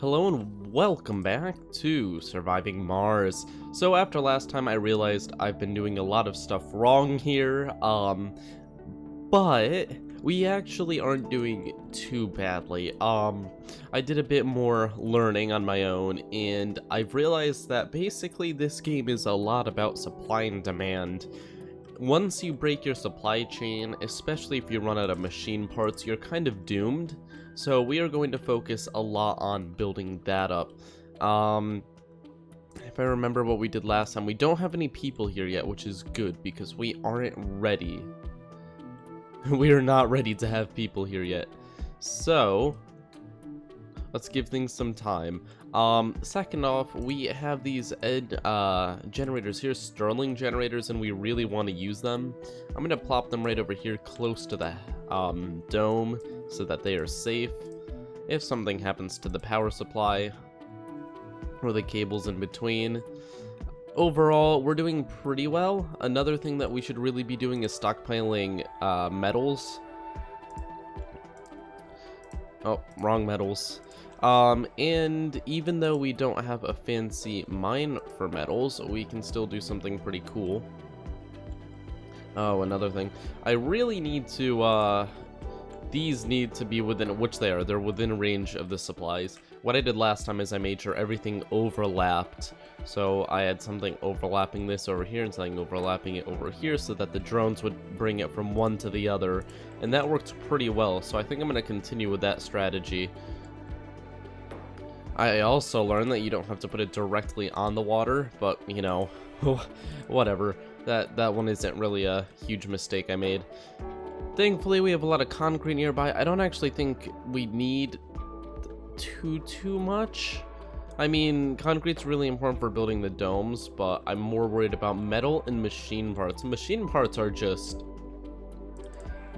Hello and welcome back to Surviving Mars. So after last time I realized I've been doing a lot of stuff wrong here, but we actually aren't doing too badly. I did a bit more learning on my own, and I've realized that basically this game is a lot about supply and demand. Once you break your supply chain, especially if you run out of machine parts, you're kind of doomed. So we are going to focus a lot on building that up. If I remember what we did last time, we don't have any people here yet, which is good because we aren't ready. We are not ready to have people here yet. So let's give things some time. Second off, we have these generators here, Sterling generators, and we really want to use them. I'm going to plop them right over here close to the dome so that they are safe. If something happens to the power supply or the cables in between. Overall, we're doing pretty well. Another thing that we should really be doing is stockpiling metals. Oh, wrong metals. And even though we don't have a fancy mine for metals, we can still do something pretty cool. Oh, another thing. I really need to, these need to be within, which they are, they're within range of the supplies. What I did last time is I made sure everything overlapped. So I had something overlapping this over here and something overlapping it over here so that the drones would bring it from one to the other. And that worked pretty well, so I think I'm going to continue with that strategy. I also learned that you don't have to put it directly on the water, but, you know, whatever. That one isn't really a huge mistake I made. Thankfully, we have a lot of concrete nearby. I don't actually think we need too much. I mean, concrete's really important for building the domes, but I'm more worried about metal and machine parts. Machine parts are just...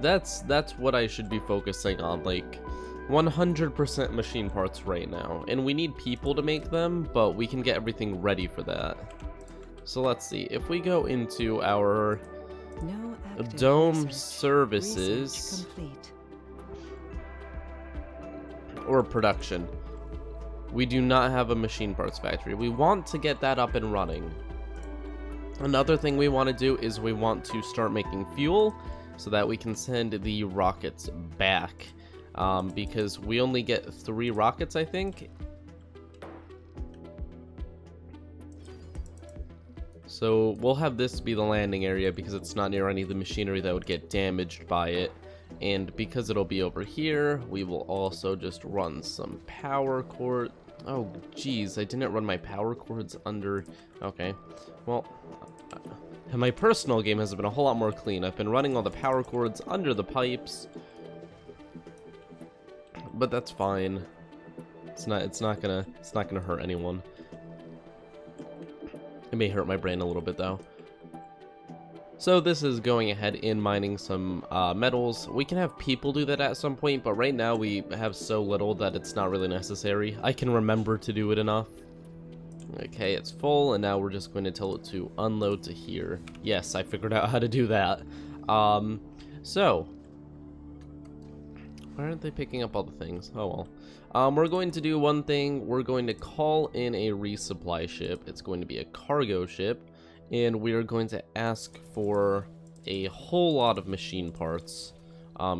That's what I should be focusing on, like... 100% machine parts right now, and we need people to make them, but we can get everything ready for that. So let's see, if we go into our dome services or production, we do not have a machine parts factory. We want to get that up and running. Another thing we want to do is we want to start making fuel so that we can send the rockets back. Because we only get 3 rockets, I think. So we'll have this be the landing area because it's not near any of the machinery that would get damaged by it. And because it'll be over here, we will also just run some power cord. Oh, geez, I didn't run my power cords under... Okay, well... my personal game has been a whole lot more clean. I've been running all the power cords under the pipes. But that's fine. It's not gonna hurt anyone. It may hurt my brain a little bit though. So this is going ahead and mining some metals. We can have people do that at some point, but right now we have so little that it's not really necessary. I can remember to do it enough. Okay, it's full, and now we're just going to tell it to unload to here. Yes, I figured out how to do that. So why aren't they picking up all the things? Oh well. We're going to do one thing. We're going to call in a resupply ship. It's going to be a cargo ship. And we are going to ask for a whole lot of machine parts.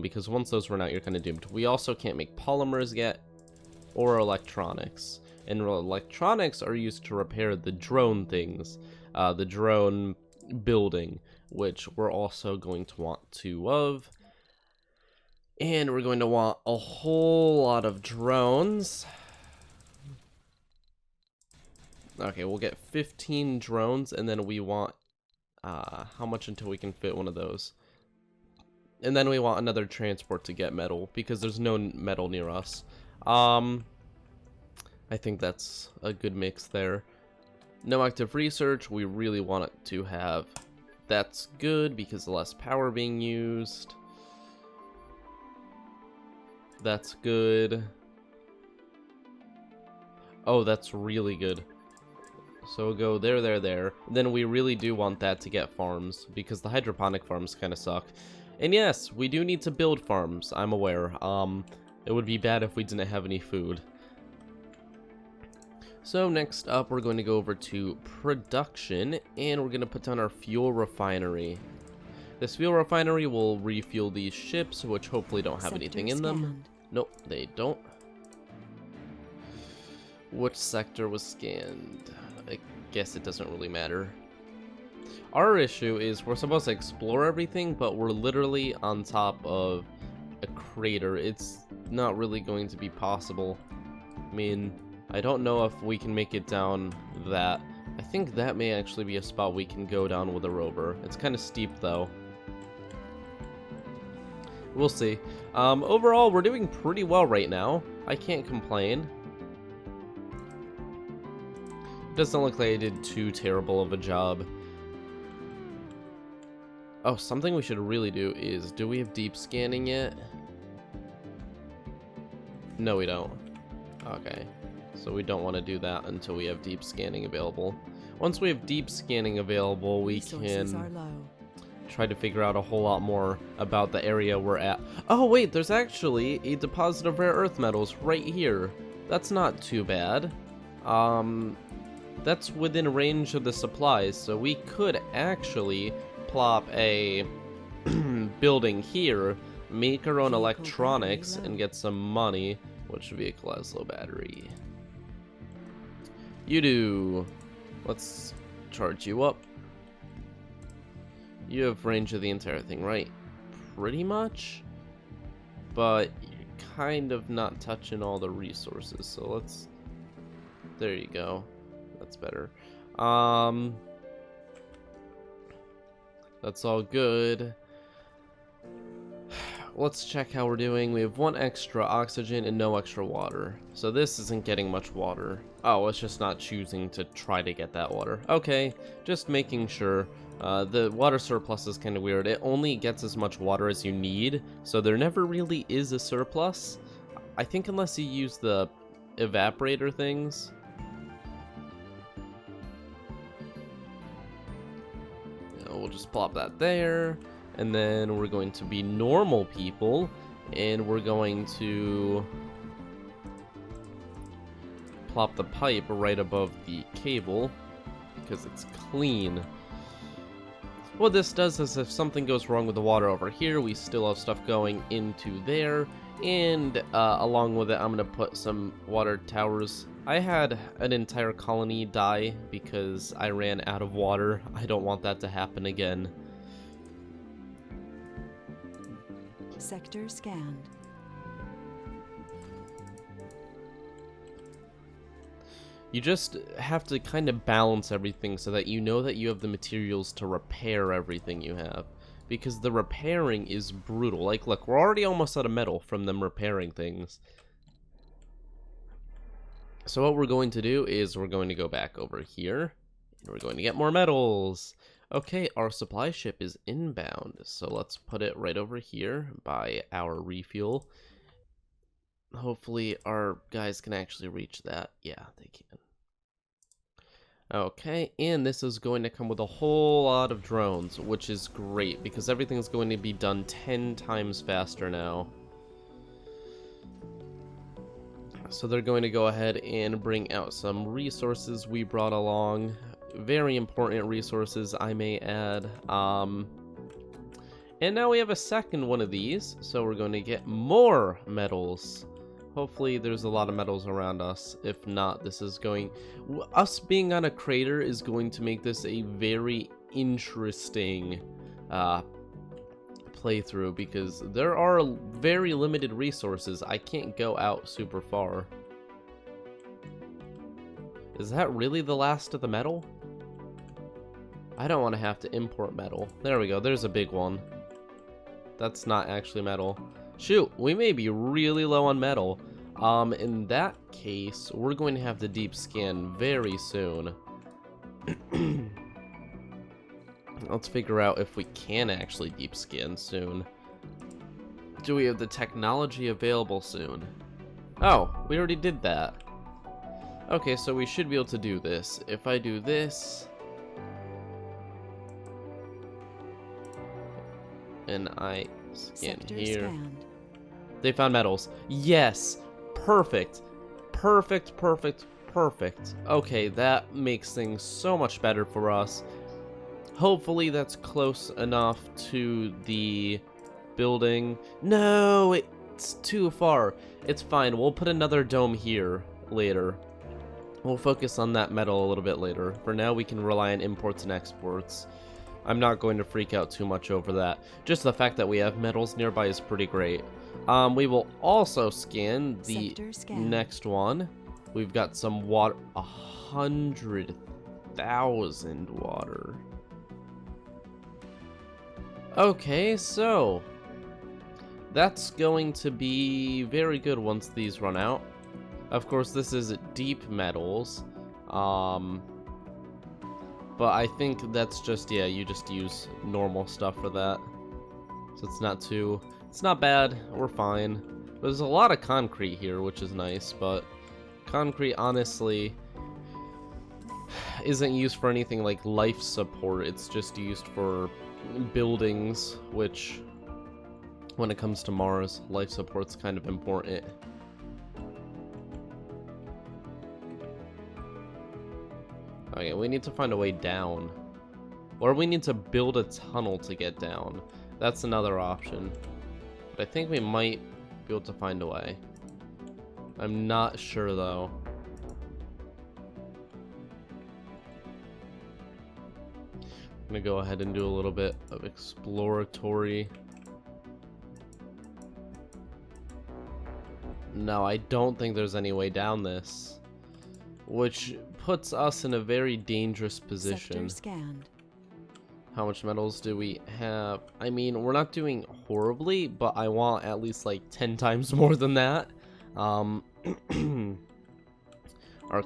Because once those run out, you're kind of doomed. We also can't make polymers yet. Or electronics. And electronics are used to repair the drone things. The drone building. Which we're also going to want 2 of. And we're going to want a whole lot of drones. Okay, we'll get 15 drones, and then we want... how much until we can fit one of those? And then we want another transport to get metal, because there's no metal near us. I think that's a good mix there. No active research, we really want it to have... That's good, because the less power being used... That's good. Oh, that's really good. So we'll go there. Then we really do want that to get farms, because the hydroponic farms kind of suck. And yes, we do need to build farms, I'm aware. It would be bad if we didn't have any food. So next up, we're going to go over to production, and we're going to put down our fuel refinery. This fuel refinery will refuel these ships, which hopefully don't have anything in them. Nope, they don't. Which sector was scanned? I guess it doesn't really matter. Our issue is we're supposed to explore everything, but we're literally on top of a crater. It's not really going to be possible. I mean, I don't know if we can make it down that. I think that may actually be a spot we can go down with a rover. It's kind of steep, though. We'll see. Overall, we're doing pretty well right now. I can't complain. Doesn't look like I did too terrible of a job. Oh, something we should really do is, do we have deep scanning yet? No, we don't. Okay. So we don't want to do that until we have deep scanning available. Once we have deep scanning available, we can try to figure out a whole lot more about the area we're at. Oh wait, there's actually a deposit of rare earth metals right here. That's not too bad. That's within range of the supplies, so we could actually plop a building here, make our own electronics, and get some money. Which vehicle has low battery? You do. Let's charge you up. You have range of the entire thing, right? Pretty much. But you're kind of not touching all the resources, so let's... There you go. That's better. That's all good. Let's check how we're doing. We have 1 extra oxygen and no extra water. So this isn't getting much water. Oh, it's just not choosing to try to get that water. Okay, just making sure. The water surplus is kind of weird. It only gets as much water as you need, so there never really is a surplus. I think unless you use the evaporator things. We'll just plop that there. And then we're going to be normal people, and we're going to plop the pipe right above the cable because it's clean. What this does is if something goes wrong with the water over here, we still have stuff going into there, and along with it, I'm going to put some water towers. I had an entire colony die because I ran out of water. I don't want that to happen again. Sector scanned. You just have to kind of balance everything so that you know that you have the materials to repair everything you have. Because the repairing is brutal. Like, look, we're already almost out of metal from them repairing things. So what we're going to do is we're going to go back over here, and we're going to get more metals. Okay, our supply ship is inbound, so let's put it right over here by our refuel. Hopefully our guys can actually reach that. Yeah, they can. Okay, and this is going to come with a whole lot of drones, which is great because everything's going to be done 10 times faster now. So they're going to go ahead and bring out some resources we brought along. Very important resources, I may add. And now we have a second one of these, so we're going to get more metals. Hopefully there's a lot of metals around us. If not, this is going... Us being on a crater is going to make this a very interesting playthrough because there are very limited resources. I can't go out super far. Is that really the last of the metal? I don't want to have to import metal. There we go, there's a big one. That's not actually metal. Shoot, we may be really low on metal. In that case, we're going to have to deep scan very soon. Let's figure out if we can actually deep scan soon. Do we have the technology available soon? Oh, we already did that. Okay, so we should be able to do this. If I do this... and I scan here. Scanned. They found metals. Yes! Perfect. Perfect, perfect, Perfect. Okay, that makes things so much better for us. Hopefully that's close enough to the building. No, it's too far. It's fine. We'll put another dome here later. We'll focus on that metal a little bit later. For now, we can rely on imports and exports. I'm not going to freak out too much over that. Just the fact that we have metals nearby is pretty great. We will also scan the next one. We've got some water. 100,000 water. Okay, so that's going to be very good once these run out. Of course, this is deep metals. But I think that's just, yeah, you just use normal stuff for that. So it's not bad. We're fine. There's a lot of concrete here, which is nice, but concrete honestly isn't used for anything like life support. It's just used for buildings, which when it comes to Mars, life support's kind of important. Okay, we need to find a way down, or we need to build a tunnel to get down. That's another option, but I think we might be able to find a way. I'm not sure though. I'm gonna go ahead and do a little bit of exploratory. No, I don't think there's any way down this, which puts us in a very dangerous position. Sector scanned. How much metals do we have? I mean, we're not doing horribly, but I want at least like 10 times more than that. Our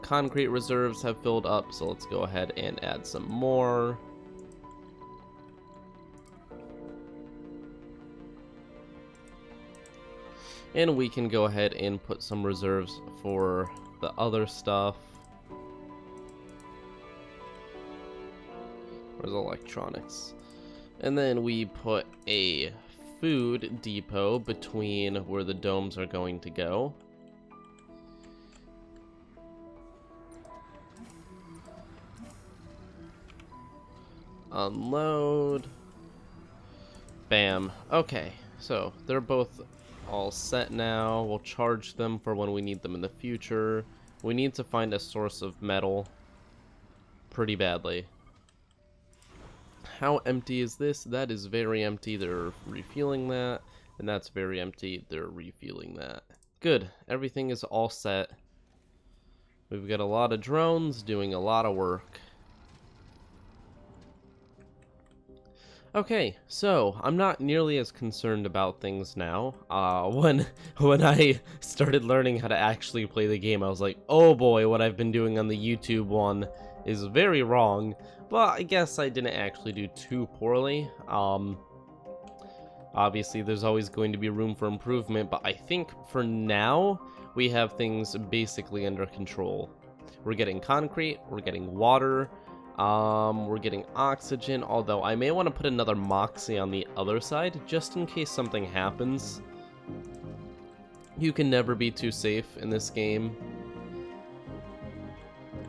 concrete reserves have filled up, so let's go ahead and add some more. And we can go ahead and put some reserves for the other stuff. Where's electronics? And then we put a food depot between where the domes are going to go. Unload. Bam. Okay, so they're both all set now. We'll charge them for when we need them in the future. We need to find a source of metal pretty badly. How empty is this? That is very empty. They're refueling that. And that's very empty. They're refueling that. Good. Everything is all set. We've got a lot of drones doing a lot of work. Okay, so I'm not nearly as concerned about things now. When I started learning how to actually play the game, I was like, oh boy, what I've been doing on the YouTube one is very wrong. But I guess I didn't actually do too poorly. Obviously, there's always going to be room for improvement, but I think for now, we have things basically under control. We're getting concrete, we're getting water, we're getting oxygen, although I may want to put another Moxie on the other side, just in case something happens. You can never be too safe in this game.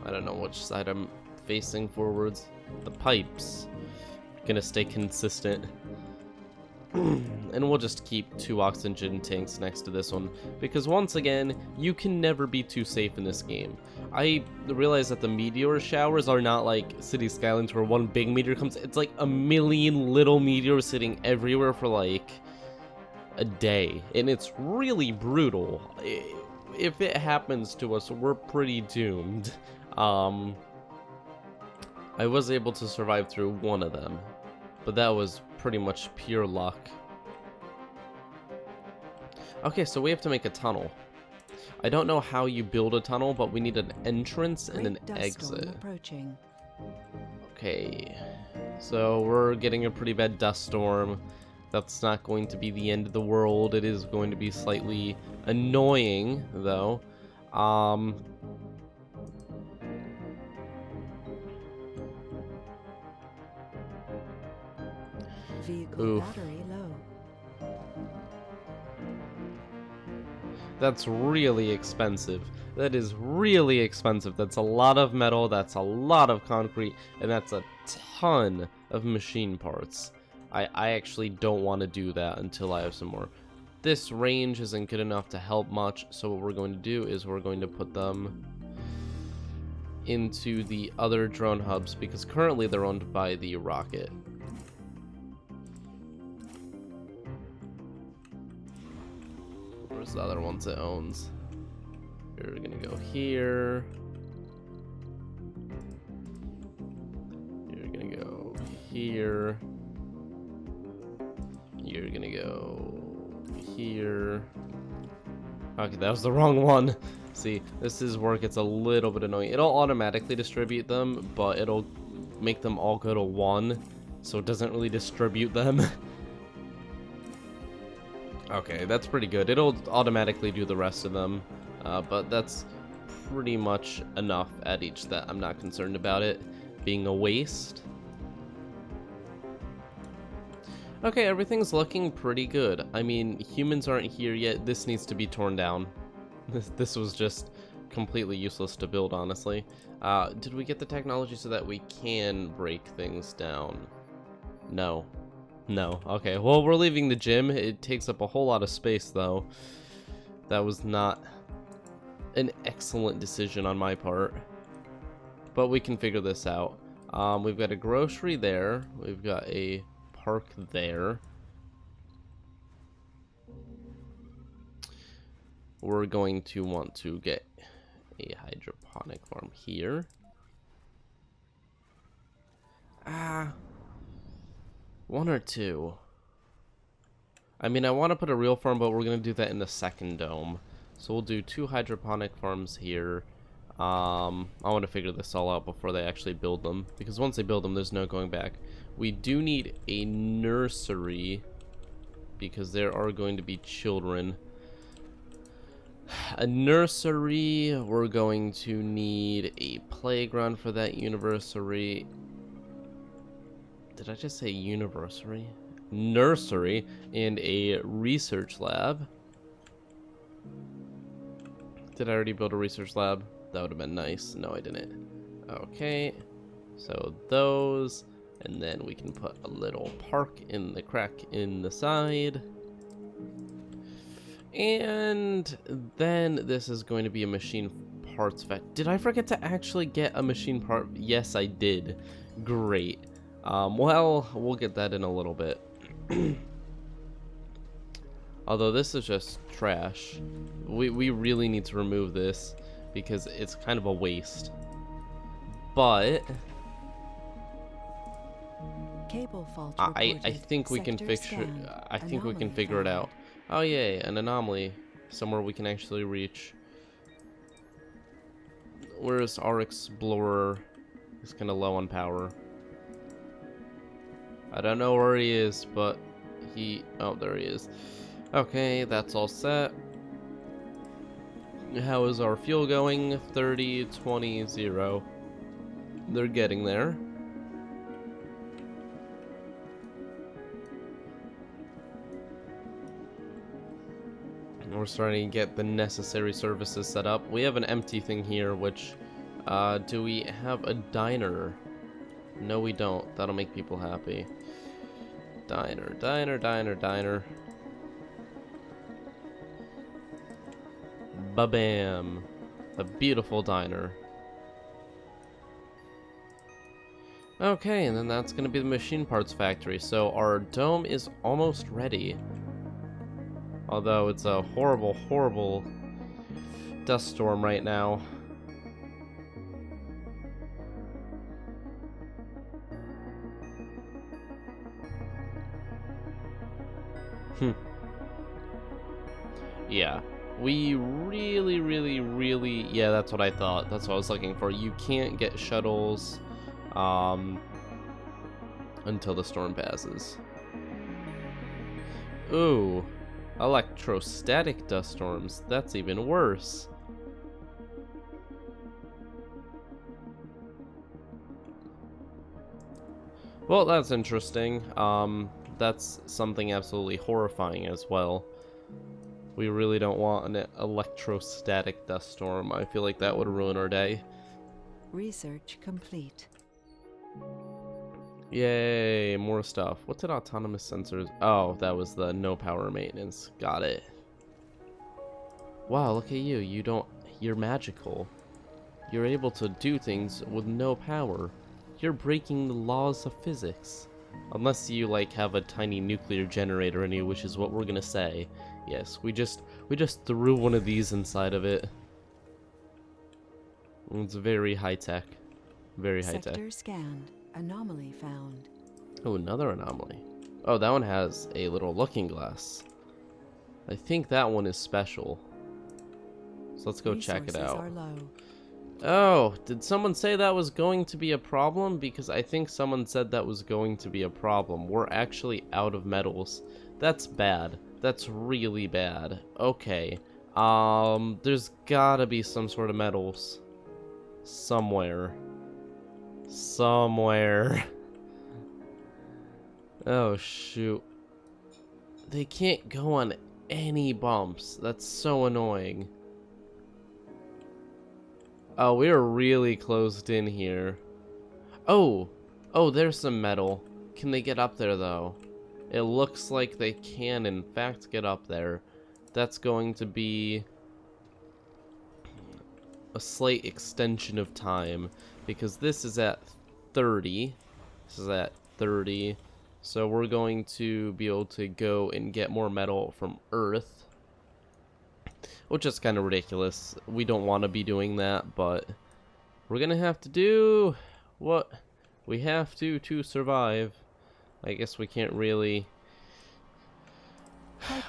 I don't know which side I'm facing forwards. The pipes. Gonna stay consistent. And we'll just keep 2 oxygen tanks next to this one, because once again, you can never be too safe in this game. I realize that the meteor showers are not like City Skylines where one big meteor comes. It's like a million little meteors sitting everywhere for like a day, and it's really brutal. If it happens to us, we're pretty doomed. I was able to survive through one of them, but that was pretty much pure luck. Okay, so we have to make a tunnel. I don't know how you build a tunnel, but we need an entrance and an exit. Approaching. Okay, so we're getting a pretty bad dust storm. That's not going to be the end of the world. It is going to be slightly annoying, though. Vehicle battery low. That's really expensive. That is really expensive. That's a lot of metal, that's a lot of concrete, and that's a ton of machine parts. I actually don't want to do that until I have some more. This range isn't good enough to help much, so what we're going to do is we're going to put them into the other drone hubs, because currently they're owned by the rocket. Where's the other ones it owns? You're gonna go here. You're gonna go here. You're gonna go here. Okay, that was the wrong one. See, this is where it gets a little bit annoying. It'll automatically distribute them, but it'll make them all go to 1, so it doesn't really distribute them. Okay, that's pretty good. It'll automatically do the rest of them, but that's pretty much enough at each that I'm not concerned about it being a waste. Okay, everything's looking pretty good. I mean, humans aren't here yet. This needs to be torn down. This was just completely useless to build, honestly. Did we get the technology so that we can break things down? No. No. Okay, well, we're leaving the gym. It takes up a whole lot of space, though. That was not an excellent decision on my part. But we can figure this out. We've got a grocery there. We've got a park there. We're going to want to get a hydroponic farm here. One or two. I mean, I want to put a real farm, but we're going to do that in the second dome. So we'll do 2 hydroponic farms here. I want to figure this all out before they actually build them, because once they build them, there's no going back. We do need a nursery, because there are going to be children. A nursery, we're going to need a playground for that university. Did I just say university? Nursery, and a research lab. Did I already build a research lab? That would have been nice. No, I didn't. Okay, so those, and then we can put a little park in the crack in the side. And then this is going to be a machine parts factory. Did I forget to actually get a machine part? Yes, I did. Great. Well, we'll get that in a little bit. Although this is just trash. We really need to remove this because it's kind of a waste. But Cable fault I reported. think we can Sector fix scan. I think we can Anomaly figure it found. out. Oh yay, an anomaly somewhere we can actually reach. Whereas our explorer is kind of low on power. I don't know where he is, but oh, there he is. Okay, that's all set. How is our fuel going? 30, 20, 0. They're getting there. We're starting to get the necessary services set up. We have an empty thing here, which, do we have a diner? No, we don't. That'll make people happy. Diner, diner, diner, diner. Ba-bam. A beautiful diner. Okay, and then that's going to be the machine parts factory. So our dome is almost ready. Although it's a horrible, horrible dust storm right now. Yeah. We really, yeah, that's what I thought. That's what I was looking for. You can't get shuttles until the storm passes. Ooh, electrostatic dust storms. That's even worse. Well, that's interesting. That's something absolutely horrifying as well. We really don't want an electrostatic dust storm. I feel like that would ruin our day. Research complete. Yay, more stuff. What did autonomous sensors? Oh, that was the no power maintenance. Got it. Wow, look at you. You're magical. You're able to do things with no power. You're breaking the laws of physics. Unless you like have a tiny nuclear generator in you, which is what we're gonna say. Yes, we just threw one of these inside of it. It's very high tech. Very high tech. Sector scanned. Anomaly found. Oh, another anomaly. Oh, that one has a little looking glass. I think that one is special. So let's go check it Resources out. are low. Oh, did someone say that was going to be a problem? Because I think someone said that was going to be a problem. We're actually out of metals. That's bad. That's really bad. Okay. There's gotta be some sort of metals. Somewhere. Somewhere. Oh, shoot. They can't go on any bumps. That's so annoying. Oh, we are really closed in here. Oh, there's some metal. Can they get up there, though? It looks like they can, in fact, get up there. That's going to be a slight extension of time, because this is at 30. This is at 30. So we're going to be able to go and get more metal from Earth. Which is kind of ridiculous. We don't want to be doing that, but we're going to have to do what we have to survive. I guess we can't really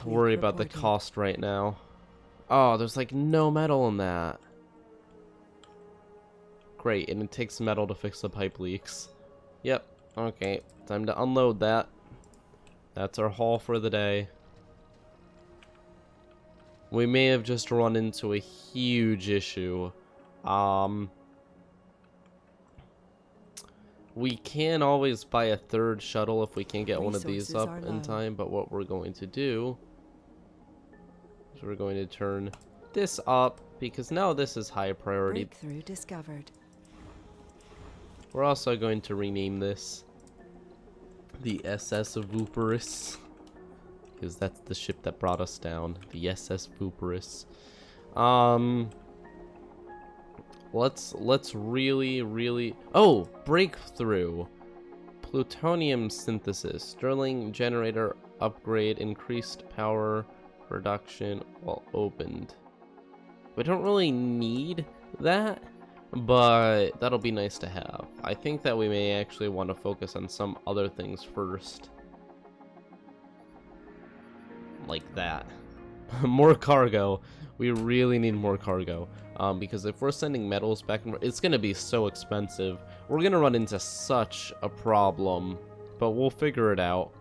worry about the cost right now. Oh, there's like no metal in that. Great, and it takes metal to fix the pipe leaks. Yep, okay, time to unload that. That's our haul for the day. We may have just run into a huge issue. We can always buy a third shuttle if we can't get one of these up in time, but what we're going to do is we're going to turn this up, because now this is high priority. Breakthrough discovered. We're also going to rename this the SS Vooperia, because that's the ship that brought us down, the SS Vooperia. Let's really oh, breakthrough. Plutonium synthesis, Stirling generator upgrade, increased power production while opened. We don't really need that, but that'll be nice to have. I think that we may actually want to focus on some other things first. Like that. More cargo. We really need more cargo. Because if we're sending metals back and forth, it's going to be so expensive. We're going to run into such a problem. But we'll figure it out.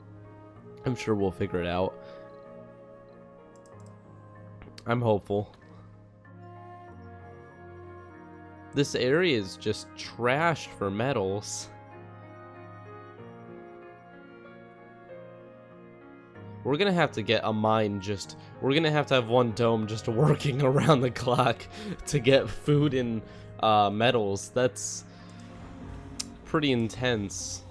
I'm sure we'll figure it out. I'm hopeful. This area is just trashed for metals. We're gonna have to get a mine we're gonna have to have one dome just working around the clock to get food and metals. That's pretty intense.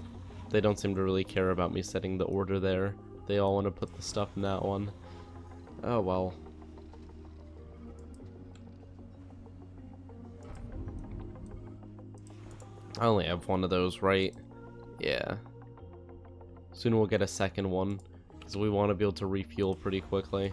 They don't seem to really care about me setting the order there. They all want to put the stuff in that one. Oh well. I only have one of those, right? Yeah. Soon we'll get a second one, because we want to be able to refuel pretty quickly.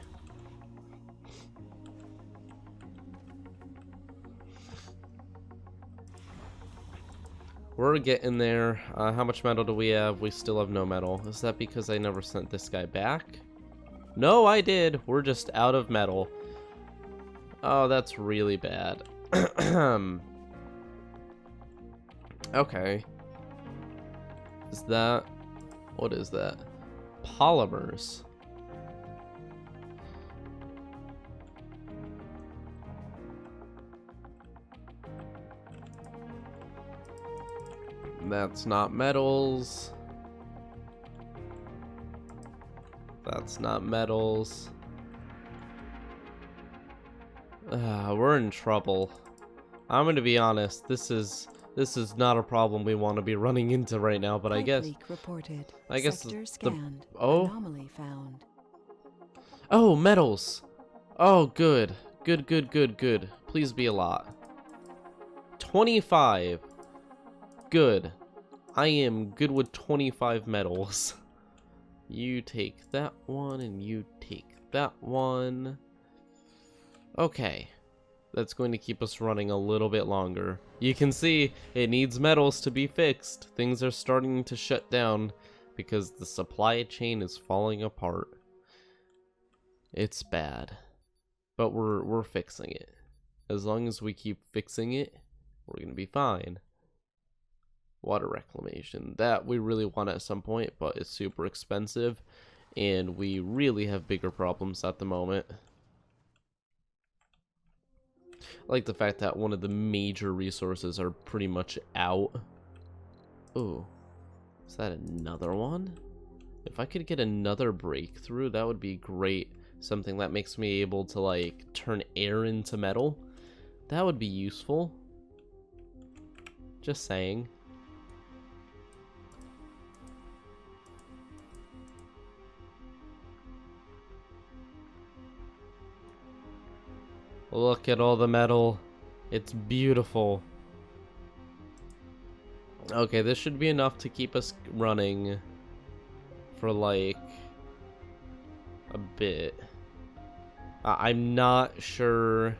We're getting there. How much metal do we have? We still have no metal. Is that because I never sent this guy back? No, I did. We're just out of metal. Oh, that's really bad. Okay. Is that... What is that? Polymers. That's not metals. That's not metals. We're in trouble. I'm gonna be honest. This is not a problem we want to be running into right now. But I guess. Leak reported. I guess Sector scanned. oh. Anomaly found. Oh, metals. Oh, good. Good, good, good, good. Please be a lot. 25. Good. I am good with 25 metals. You take that one, and you take that one. Okay. That's going to keep us running a little bit longer. You can see it needs metals to be fixed. Things are starting to shut down because the supply chain is falling apart. It's bad. But we're fixing it. As long as we keep fixing it, we're gonna be fine. Water reclamation. That we really want at some point, but it's super expensive. And we really have bigger problems at the moment. I like the fact that one of the major resources are pretty much out. Ooh. Is that another one? If I could get another breakthrough, that would be great. Something that makes me able to, like, turn air into metal. That would be useful. Just saying. Look at all the metal. It's beautiful. Okay, this should be enough to keep us running for, like, a bit. I'm not sure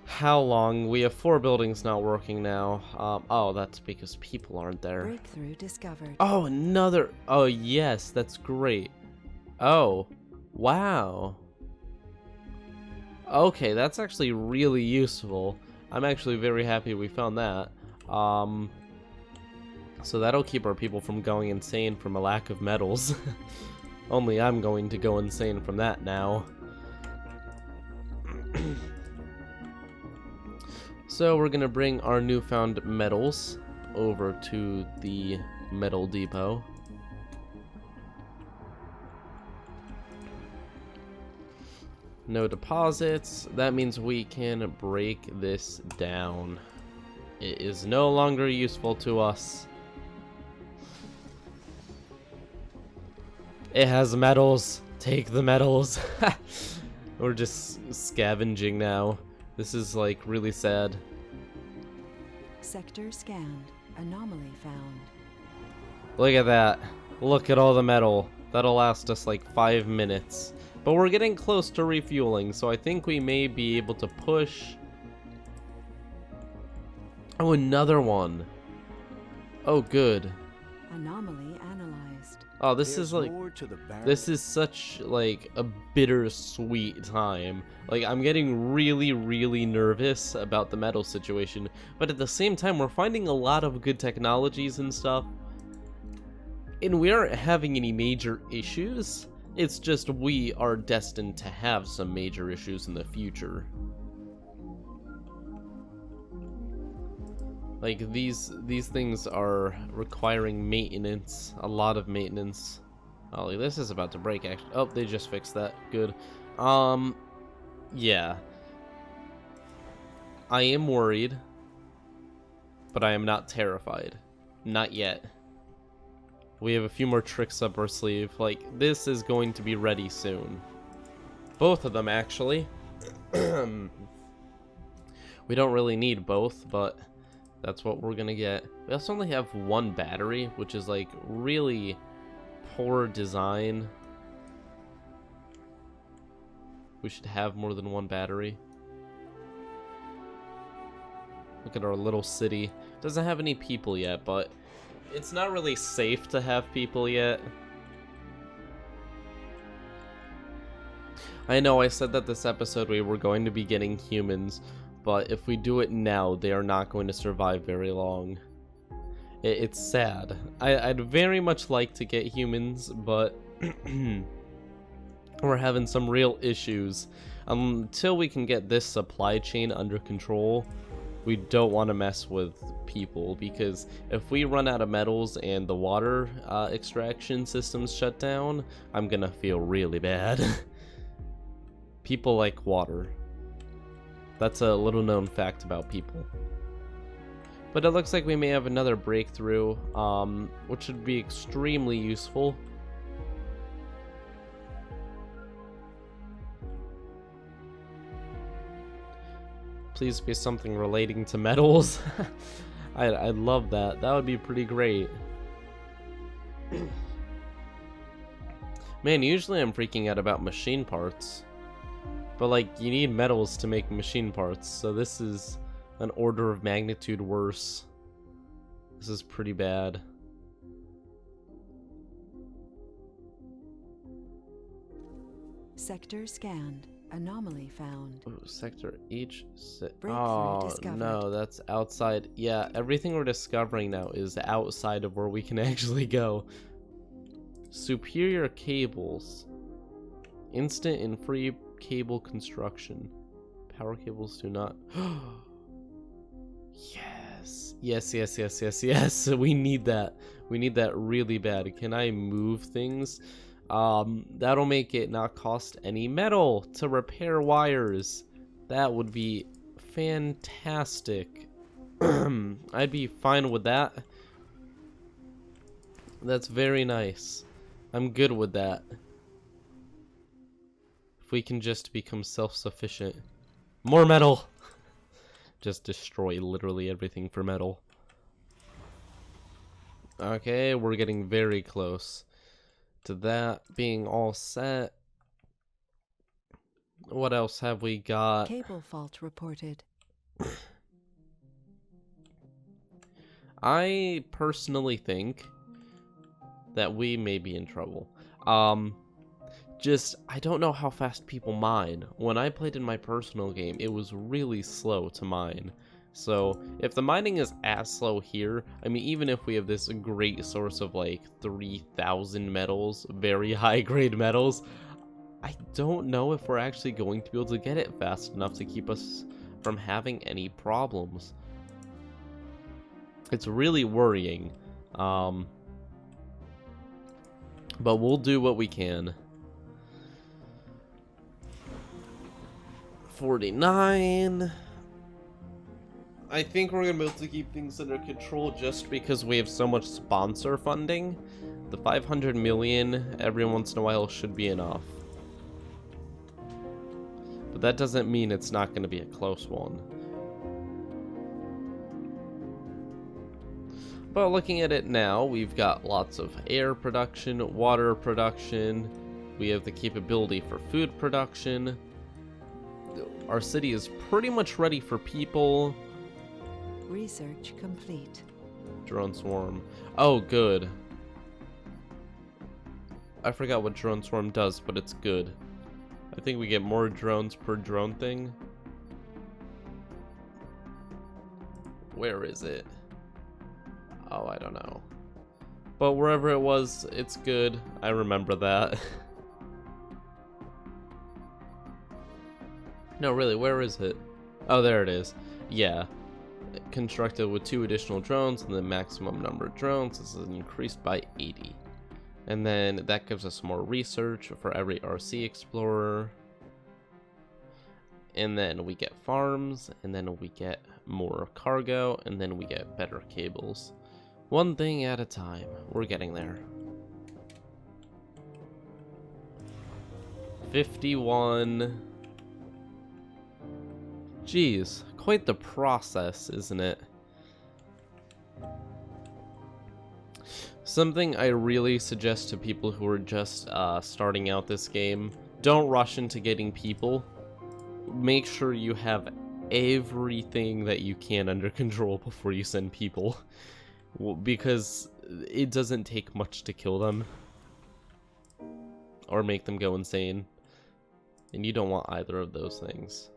how long. We have 4 buildings not working now. Oh, that's because people aren't there. Breakthrough discovered. Oh, another. Oh, yes, that's great. Oh, wow. Okay, that's actually really useful. I'm actually very happy we found that. So that'll keep our people from going insane from a lack of metals. Only I'm going to go insane from that now. So we're gonna bring our newfound metals over to the metal depot. No deposits. That means we can break this down. It is no longer useful to us. It has metals. Take the metals. We're just scavenging now. This is like really sad. Sector scanned. Anomaly found. Look at that. Look at all the metal. That'll last us like 5 minutes. But we're getting close to refueling, so I think we may be able to push. Oh, another one. Oh, good. Anomaly analyzed. Oh, this is like, this is such like a bittersweet time. Like, I'm getting really, really nervous about the metal situation, but at the same time, we're finding a lot of good technologies and stuff, and we aren't having any major issues. It's just we are destined to have some major issues in the future. Like, these things are requiring maintenance, a lot of maintenance. Oh, like, this is about to break, actually. Oh, they just fixed that. Good. Yeah. I am worried, but I am not terrified. Not yet. We have a few more tricks up our sleeve. Like, this is going to be ready soon. Both of them, actually. We don't really need both, but that's what we're gonna get. We also only have 1 battery, which is like really poor design. We should have more than 1 battery. Look at our little city. Doesn't have any people yet, but it's not really safe to have people yet. I know I said that this episode we were going to be getting humans, but if we do it now, they are not going to survive very long. It's sad. I'd very much like to get humans, but we're having some real issues. Until we can get this supply chain under control, we don't want to mess with people, because if we run out of metals and the water extraction systems shut down, I'm gonna feel really bad. People like water. That's a little known fact about people. But it looks like we may have another breakthrough, which would be extremely useful. Please be something relating to metals. I'd love that. That would be pretty great. Man, usually I'm freaking out about machine parts. But, like, you need metals to make machine parts, so this is an order of magnitude worse. This is pretty bad. Sector scanned. Anomaly found. Ooh, sector H. Breakthrough discovered. No, that's outside. Yeah, everything we're discovering now is outside of where we can actually go. Superior cables. Instant and free cable construction. Power cables do not. Yes. We need that. We need that really bad. Can I move things? That'll make it not cost any metal to repair wires. That would be fantastic. I'd be fine with that. That's very nice. I'm good with that. If we can just become self-sufficient. More metal! Just destroy literally everything for metal. Okay, we're getting very close to that being all set. What else have we got? Cable fault reported. I personally think that we may be in trouble. I don't know how fast people mine. When I played in my personal game, it was really slow to mine. So, if the mining is as slow here, I mean, even if we have this great source of like 3,000 metals, very high grade metals, I don't know if we're actually going to be able to get it fast enough to keep us from having any problems. It's really worrying. But we'll do what we can. 49. I think we're gonna be able to keep things under control just because we have so much sponsor funding. The 500 million every once in a while should be enough. But that doesn't mean it's not gonna be a close one. But looking at it now, we've got lots of air production, water production. We have the capability for food production. Our city is pretty much ready for people. Research complete. Drone swarm. Oh, good. I forgot what drone swarm does, but it's good. I think we get more drones per drone thing. Where is it? Oh, I don't know. But wherever it was, it's good. I remember that. No, really, where is it? Oh, there it is. Yeah. Constructed with 2 additional drones, and the maximum number of drones is increased by 80. And then that gives us more research for every RC explorer. And then we get farms, and then we get more cargo, and then we get better cables. One thing at a time. We're getting there. 51. Geez, quite the process, isn't it? Something I really suggest to people who are just starting out this game, don't rush into getting people. Make sure you have everything that you can under control before you send people. Because it doesn't take much to kill them. Or make them go insane. And you don't want either of those things.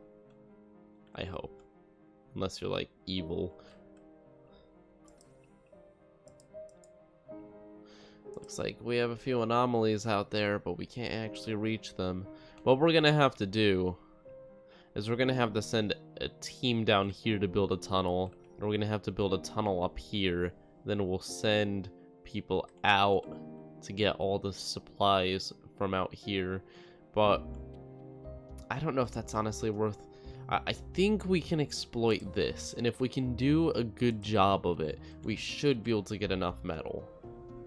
I hope. Unless you're like evil. Looks like we have a few anomalies out there, but we can't actually reach them. What we're gonna have to do is we're gonna have to send a team down here to build a tunnel. And we're gonna have to build a tunnel up here. Then we'll send people out to get all the supplies from out here. But I don't know if that's honestly worth... I think we can exploit this, and if we can do a good job of it, we should be able to get enough metal.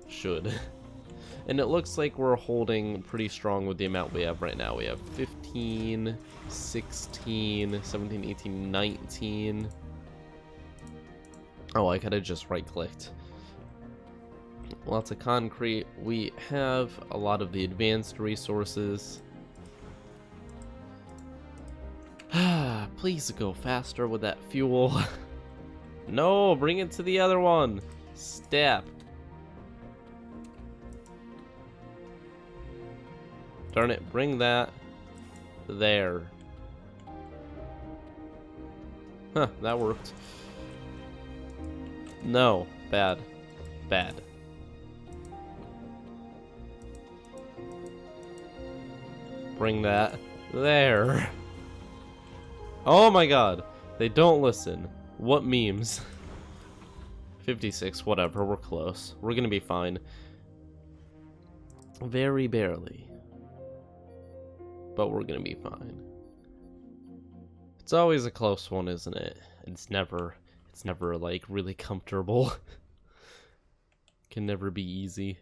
Should. And it looks like we're holding pretty strong with the amount we have right now. We have 15, 16, 17, 18, 19. Oh, I could have just right-clicked. Lots of concrete. We have a lot of the advanced resources. Please go faster with that fuel. No, bring it to the other one. Step. Darn it, bring that there. Huh, that worked. No, bad. Bad. Bring that there. Oh my god, they don't listen. What memes? 56, whatever, we're close. We're gonna be fine. Very barely. But we're gonna be fine. It's always a close one, isn't it? It's never like really comfortable. Can never be easy.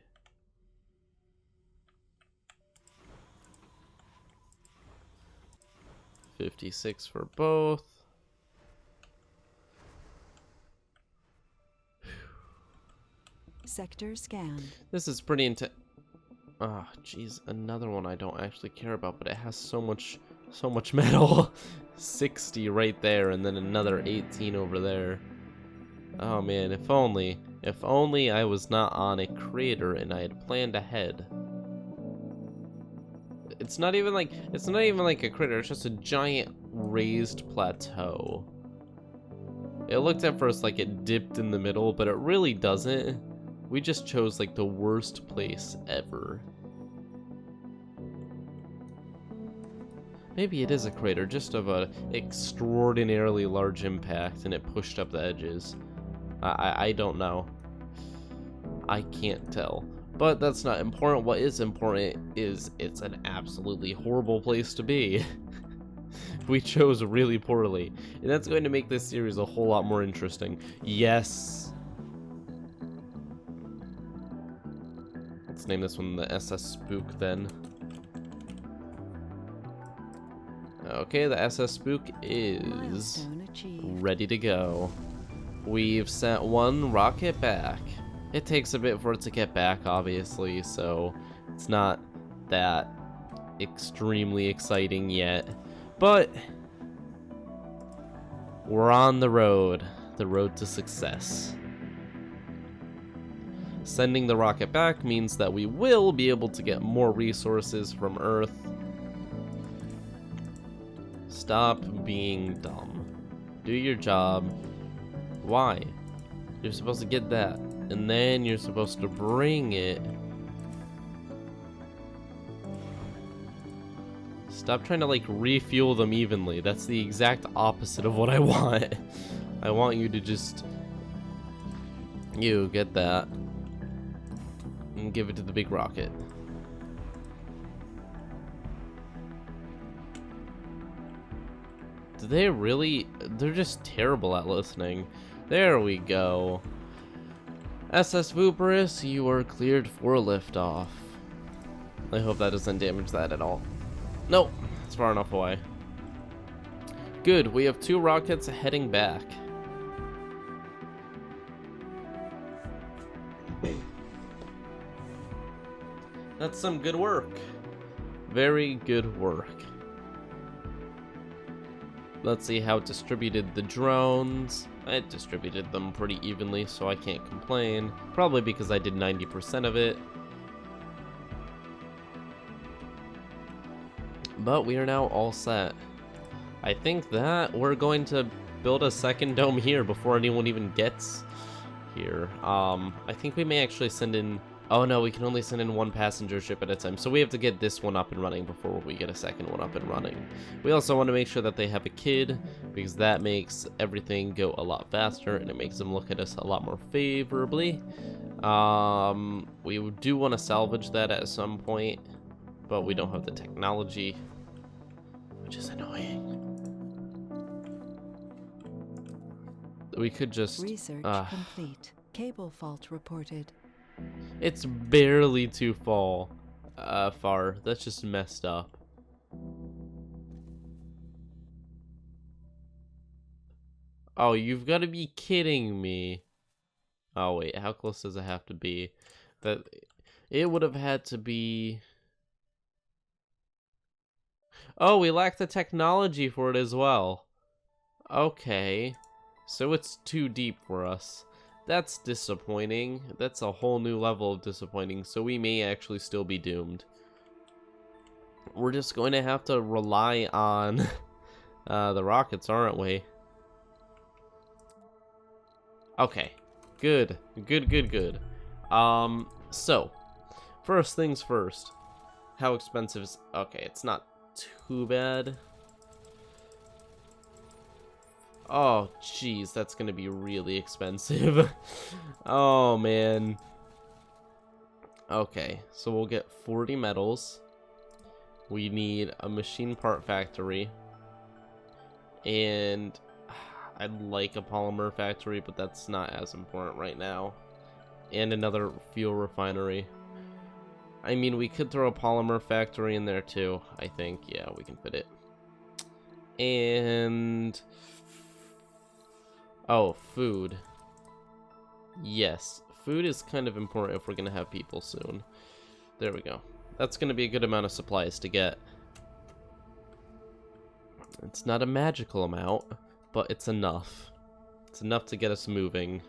$56 for both. Sector scanned. This is pretty intense. Oh, jeez, another one I don't actually care about, but it has so much metal. 60 right there, and then another 18 over there. Oh man, if only I was not on a crater and I had planned ahead. It's not even like a crater, it's just a giant raised plateau. It looked at first like it dipped in the middle, but it really doesn't. We just chose like the worst place ever. Maybe it is a crater, just of a extraordinarily large impact, and it pushed up the edges. I don't know. I can't tell. But that's not important. What is important is it's an absolutely horrible place to be. We chose really poorly. And that's going to make this series a whole lot more interesting. Yes. Let's name this one the SS Spook then. Okay, the SS Spook is ready to go. We've sent one rocket back. It takes a bit for it to get back, obviously, so it's not that extremely exciting yet. But we're on the road to success. Sending the rocket back means that we will be able to get more resources from Earth. Stop being dumb. Do your job. Why? You're supposed to get that, and then you're supposed to bring it. Stop trying to like refuel them evenly. That's the exact opposite of what I want. I want you to just get that and give it to the big rocket. Do they really? They're just terrible at listening. There we go. SS Vooperia, you are cleared for liftoff. I hope that doesn't damage that at all. Nope, it's far enough away. Good, we have 2 rockets heading back. That's some good work. Very good work. Let's see how it distributed the drones. I distributed them pretty evenly, so I can't complain. Probably because I did 90% of it. But we are now all set. I think that we're going to build a second dome here before anyone even gets here. I think we may actually send in... Oh no, we can only send in 1 passenger ship at a time, so we have to get this one up and running before we get a second one up and running. We also want to make sure that they have a kid, because that makes everything go a lot faster, and it makes them look at us a lot more favorably. We do want to salvage that at some point, but we don't have the technology. which is annoying. We could just... Research complete. Cable fault reported. It's barely too far. That's just messed up. Oh, you've got to be kidding me. Oh, wait. How close does it have to be? That it would have had to be... Oh, we lack the technology for it as well. Okay. So it's too deep for us. That's disappointing. That's a whole new level of disappointing. So we may actually still be doomed. We're just going to have to rely on the rockets, aren't we? Okay. Good. Good. So, first things first. How expensive is... Okay, it's not too bad. Oh, jeez, that's gonna be really expensive. Oh, man. Okay, so we'll get 40 metals. We need a machine part factory. And I'd like a polymer factory, but that's not as important right now. And another fuel refinery. I mean, we could throw a polymer factory in there too, I think. Yeah, we can fit it. And... oh, food. Yes, food is kind of important if we're going to have people soon. There we go. That's going to be a good amount of supplies to get. It's not a magical amount, but it's enough. It's enough to get us moving.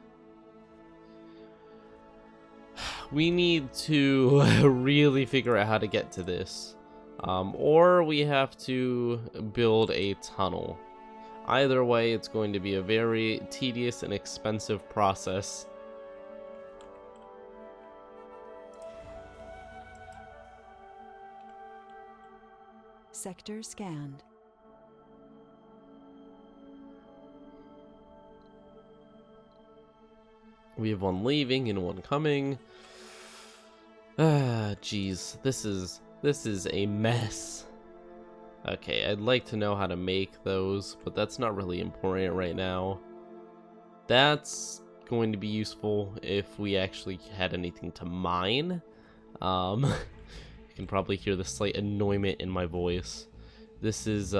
We need to really figure out how to get to this. Or we have to build a tunnel. Either way, it's going to be a very tedious and expensive process. Sector scanned. We have one leaving and one coming. Ah, jeez, this is a mess. Okay, I'd like to know how to make those, but that's not really important right now. That's going to be useful if we actually had anything to mine. You can probably hear the slight annoyment in my voice. This is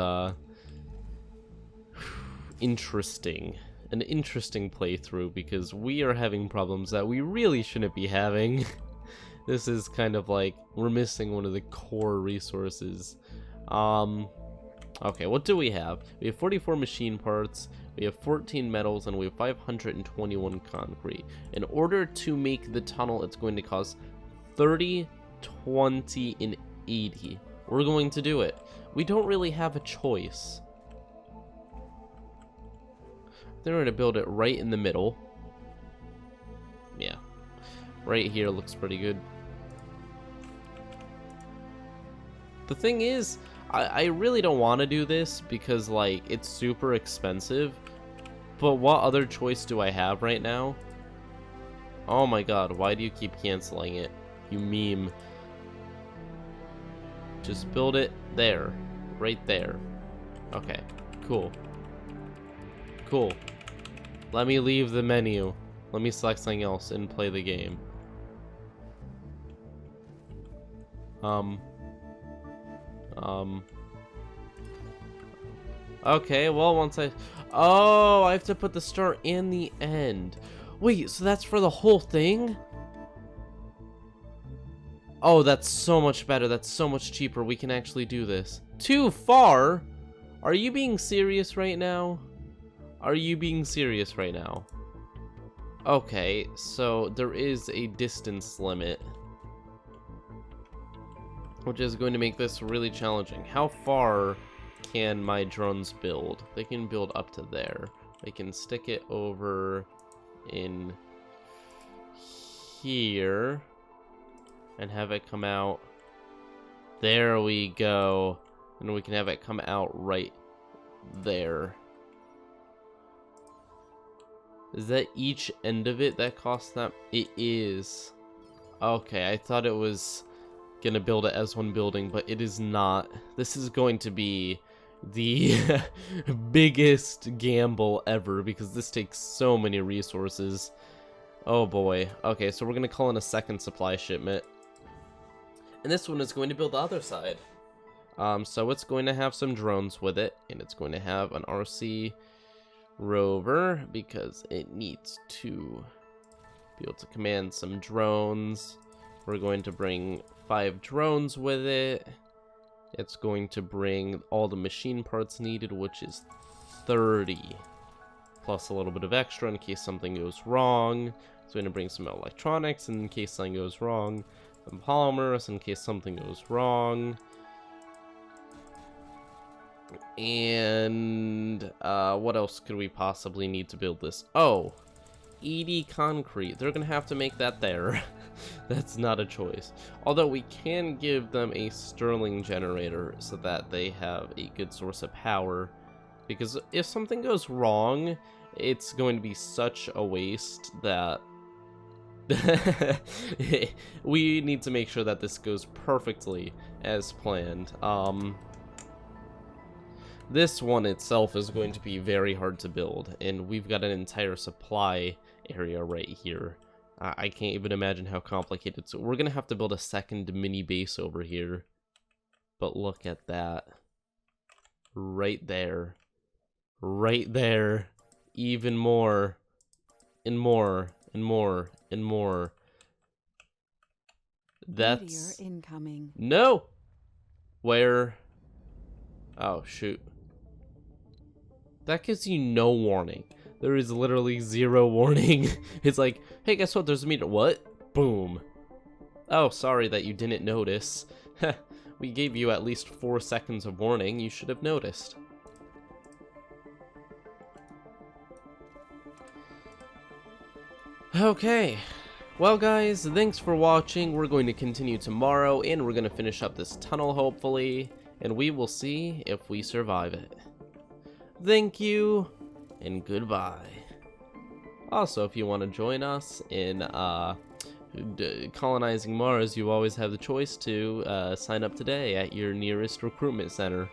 interesting. An interesting playthrough because we are having problems that we really shouldn't be having. This is kind of like we're missing one of the core resources. Okay, what do we have? We have 44 machine parts, we have 14 metals, and we have 521 concrete. In order to make the tunnel, it's going to cost 30, 20, and 80. We're going to do it. We don't really have a choice. Then we're going to build it right in the middle. Yeah. Right here looks pretty good. The thing is, I really don't want to do this because, like, it's super expensive. But what other choice do I have right now? Oh my god, why do you keep canceling it? You meme. Just build it there. Right there. Okay, cool. Cool. Let me leave the menu. Let me select something else and play the game. Okay, well, once I... Oh, I have to put the start and the end. Wait, so that's for the whole thing? Oh, that's so much better. That's so much cheaper. We can actually do this. Too far? Are you being serious right now? Are you being serious right now? Okay, so there is a distance limit, which is going to make this really challenging. How far can my drones build? They can build up to there. They can stick it over in here and have it come out. There we go. And we can have it come out right there. Is that each end of it that costs that? It is. Okay, I thought it was gonna build it as one building, but it is not. This is going to be the biggest gamble ever, because this takes so many resources. Oh boy. Okay, so we're gonna call in a second supply shipment. And this one is going to build the other side. So it's going to have some drones with it, and it's going to have an RC rover, because it needs to be able to command some drones. We're going to bring 5 drones with it. It's going to bring all the machine parts needed, which is 30. Plus a little bit of extra in case something goes wrong. It's going to bring some electronics in case something goes wrong. Some polymers in case something goes wrong. And what else could we possibly need to build this? Oh, 80 concrete. They're gonna have to make that there. That's not a choice. Although we can give them a Stirling generator so that they have a good source of power. Because if something goes wrong, it's going to be such a waste that we need to make sure that this goes perfectly as planned. This one itself is going to be very hard to build, and we've got an entire supply area right here. I can't even imagine how complicated. So we're gonna have to build a second mini base over here. But look at that. Right there. Right there. Even more. And more. And more. And more. That's... Meteor incoming. No! Where? Oh, shoot. That gives you no warning. There is literally 0 warning. It's like, hey, guess what? There's a meteor. What? Boom. Oh, sorry that you didn't notice. We gave you at least 4 seconds of warning. You should have noticed. Okay. Well, guys, thanks for watching. We're going to continue tomorrow, and we're going to finish up this tunnel, hopefully. And we will see if we survive it. Thank you, and goodbye. Also, if you want to join us in colonizing Mars, you always have the choice to sign up today at your nearest recruitment center.